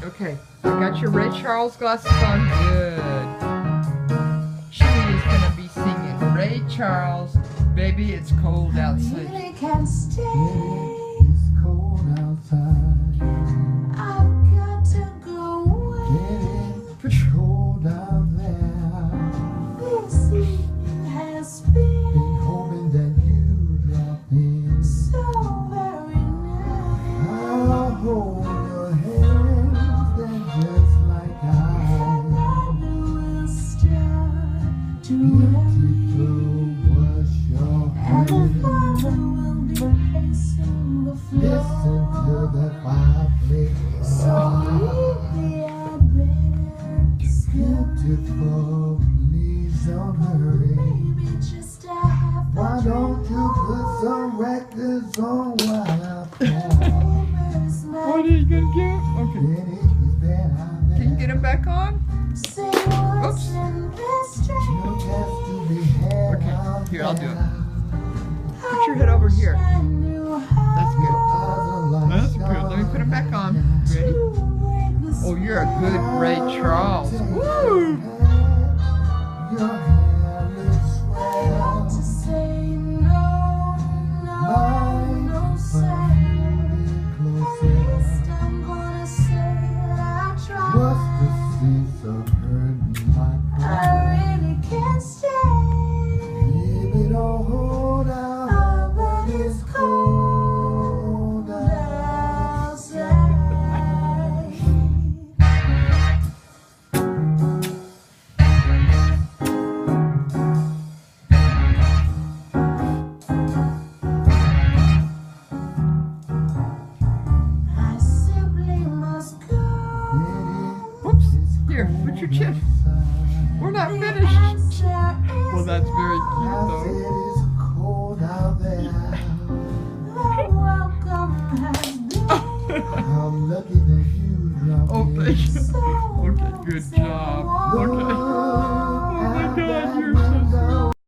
Okay, I got your Ray Charles glasses on. Good. Chewie is gonna be singing Ray Charles, Baby It's Cold Outside. I really can't stay. It's cold outside. I've got to go away. It's cold out there. This evening has been Hoping that you drop in. so very nice. I'll hold your hands, then just like I Will start to to wash your and hands. Father will be pacing the Listen to floor. the fireplace. So maybe I better skip. Beautiful, please don't hurry. Maybe just a half a Why don't you put some records on while I play? What are you gonna get? Okay. Can you get him back on? Say what's Oops. in this dream. Okay, here, I'll do it. Put your head over here. That's good. That's good. Let me put him back on. Ready? Oh, you're a good Ray Charles. Woo! What's the sense of hurting my pride? Baby, don't hold out, but it's cold outside. Whoops. Here, put your chin. We're not finished. Well, that's very cute, I though. said it's cold out there. I'm lucky that you dropped Oh, in. thank you. Okay, good job. Okay. Oh my God, you're